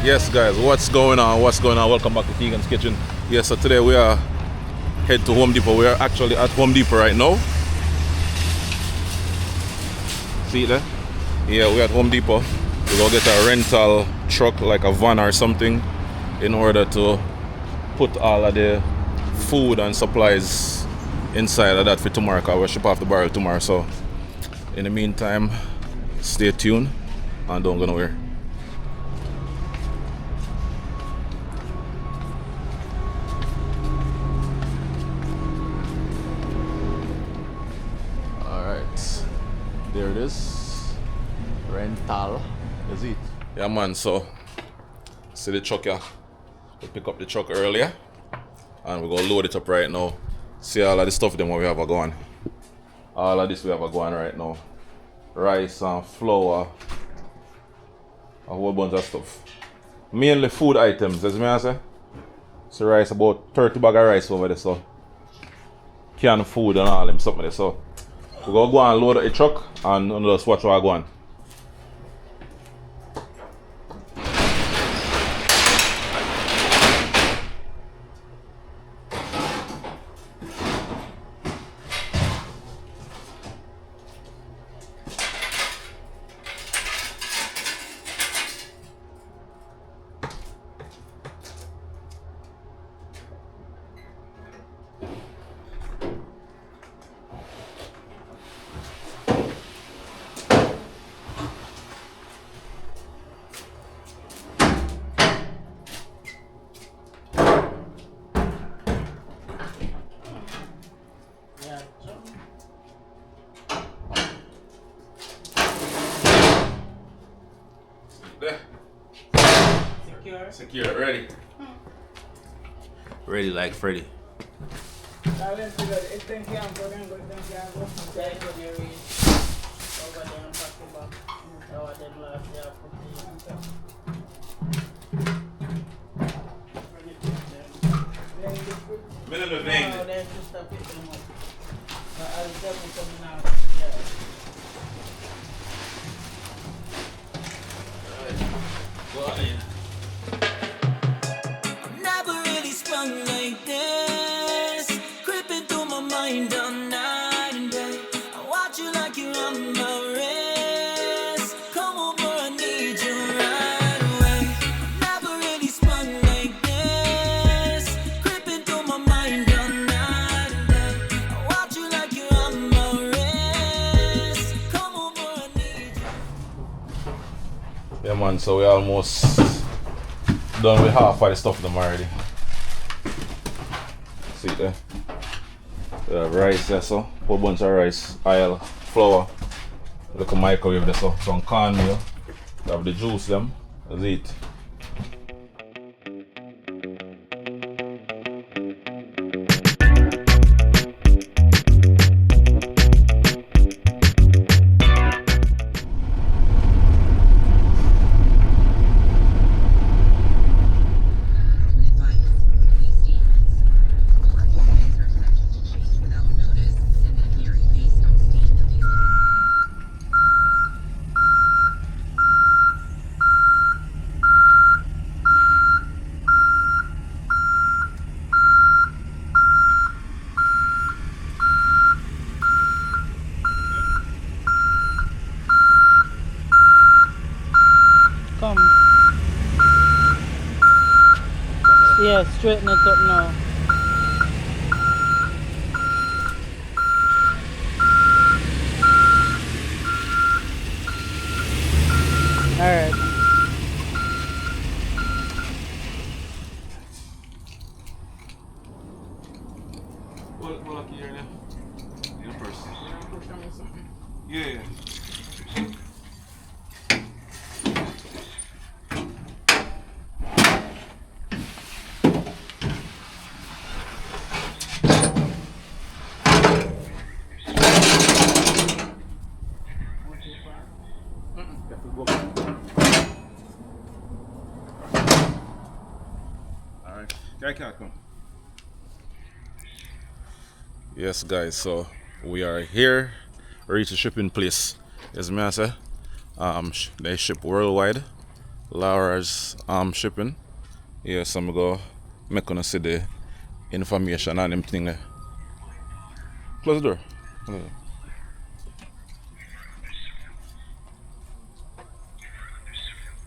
Yes guys, what's going on? What's going on? Welcome back to Keegan's Kitchen. Yes, so today we are head to Home Depot. We are actually at Home Depot right now. See it there? Yeah, we're at Home Depot. We're gonna get a rental truck, like a van or something, in order to put all of the food and supplies inside of that for tomorrow, because we'll ship off the barrel tomorrow. So in the meantime, stay tuned and don't go nowhere. Alright, there it is. Rental. Is it? Yeah man, so see the truck here. We pick up the truck earlier and we're gonna load it up right now. See all of the stuff them what we have going. All of this we have going right now. Rice and flour, a whole bunch of stuff. Mainly food items, as me say. So rice, about 30 bag of rice over there, so canned food and all them something there. So we're gonna go and load up the truck and just watch what I go on. There. Secure, ready. Ready like Freddy. Never really sprung like this, creeping through my mind all night and day. I watch you like you're on my wrist. Come over, I need you right away. Never really sprung like this, creeping through my mind all night and day. I watch you like you're on my wrist. Come over, I need you. Yeah man, so we almost done with half of the stuff them already. See there? We have rice there, so whole bunch of rice, oil, flour, look a microwave there, so some cornmeal. We have the juice them, that's it. Come. Yeah, straighten it up now. Alright. What lucky here now? You first. Yeah. Alright. I can't come. Yes guys, so we are here, reach the shipping place. As me I say, they ship worldwide. Lara's shipping. Yeah, so I'm go make gonna see the information and them thing there. Close the door.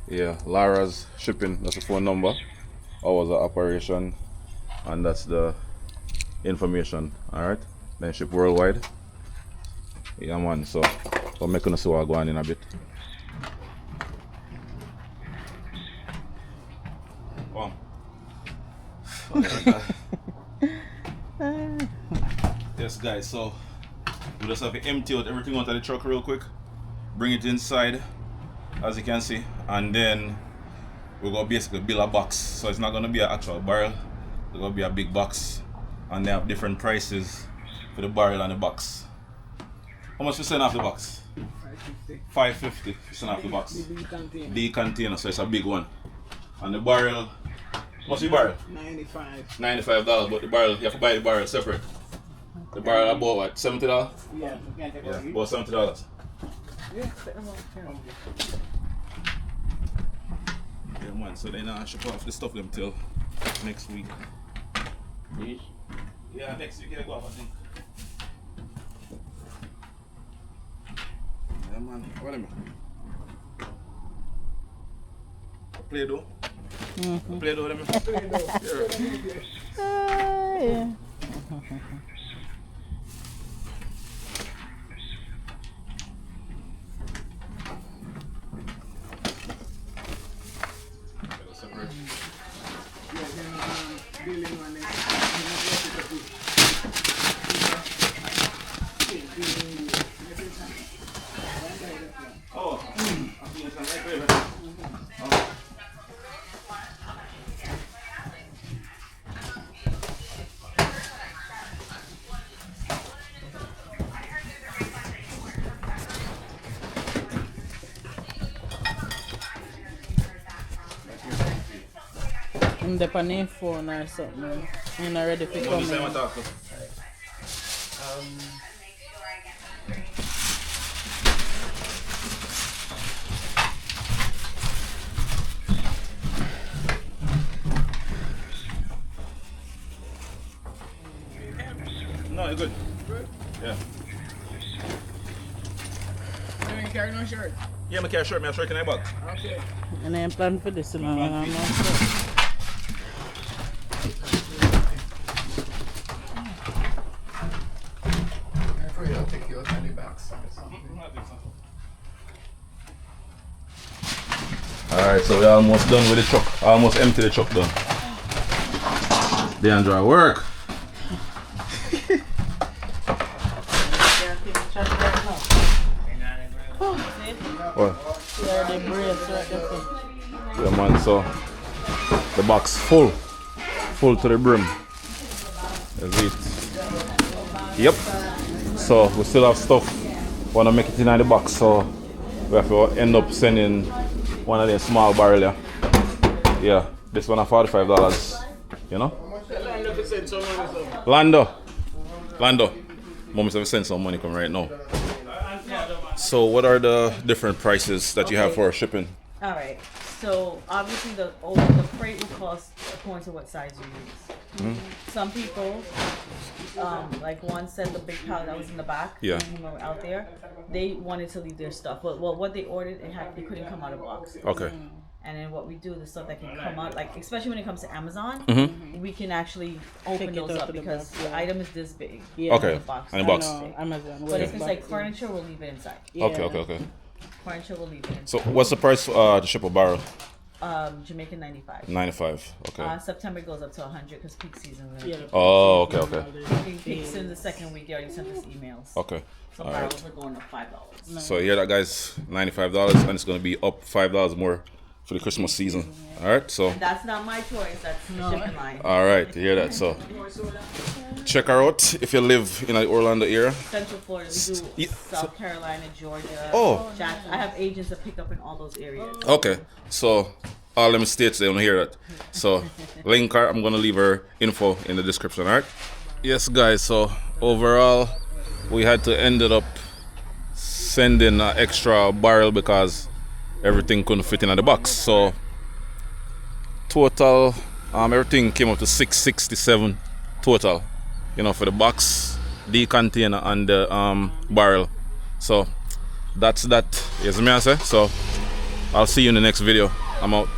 Yeah, Lara's shipping, that's the phone number, hours of operation, and that's the information. Alright, then ship worldwide. Yeah man, so we're making us see what go on in a bit. Come. Yes guys, so we just have to empty out everything out of the truck real quick, bring it inside as you can see, and then we're gonna basically build a box. So it's not gonna be an actual barrel, it's gonna be a big box, and they have different prices for the barrel and the box. How much you send off the box? 550 you send off the box. The container, so it's a big one. And the barrel, what's the barrel? $95, but the barrel, you have to buy the barrel separate. The barrel about what, $70? Yeah, About $70. Yeah man, so then I ship off the stuff them till next week. Yeah, next week I go off I think. Yeah man, what am I? Play doh? Play doh, yeah. I'm the on phone or something. You're not ready to come in. No, you're good. Good? Yeah. You ain't carry no shirt? Yeah, I'm carry a shirt, I have shirt in my bag. Okay. And I'm planning for this, you know. I'll take you out of the box. Alright, so we're almost done with the truck. Almost empty the truck done. The Android work. What? Yeah, the brace right there. Yeah man, so the box full. Full to the brim. That's it. Yep. So we still have stuff. Wanna make it in the box, so we have to end up sending one of them small barrel. Yeah, this one at $45. You know? Lando. Mom is send some money come right now. So what are the different prices that you have for shipping? All right. So obviously the freight will cost according to what size you use. Some people, like one said the big pallet that was in the back, Yeah. when we were out there, they wanted to leave their stuff. But what they ordered, they couldn't come out of box. Okay. And then what we do, the stuff that can come out, like especially when it comes to Amazon, we can actually open Pick it those up up to the because box, yeah. the item is this big. Yeah. Okay. The box. And the box. No, Amazon. But if it's like furniture, we'll leave it inside. Yeah. Okay. Furniture, we'll leave it inside. So what's the price to ship a barrel? Jamaica 95. 95. Okay. September goes up to 100 because peak season. Yeah. Oh, okay. Peaks in the second week. They already sent us emails. Okay. So All barrels right. are going up $5. So you hear that, guys? $95, and it's gonna be up $5 more for the Christmas season. All right. So. That's not my choice. That's the shipping line. All right. You hear that? So. Check her out if you live in the Orlando area. Central Florida, we do Yeah, South Carolina, Georgia. Oh. I have agents that pick up in all those areas. Okay. So all them states they don't hear that. So link her. I'm gonna leave her info in the description. All right. Yes, guys. So overall, we had to ended up sending an extra barrel because everything couldn't fit in the box. So total, everything came up to 667 total, you know, for the box, the container and the barrel. So that's that. Yes, me I say. So I'll see you in the next video. I'm out.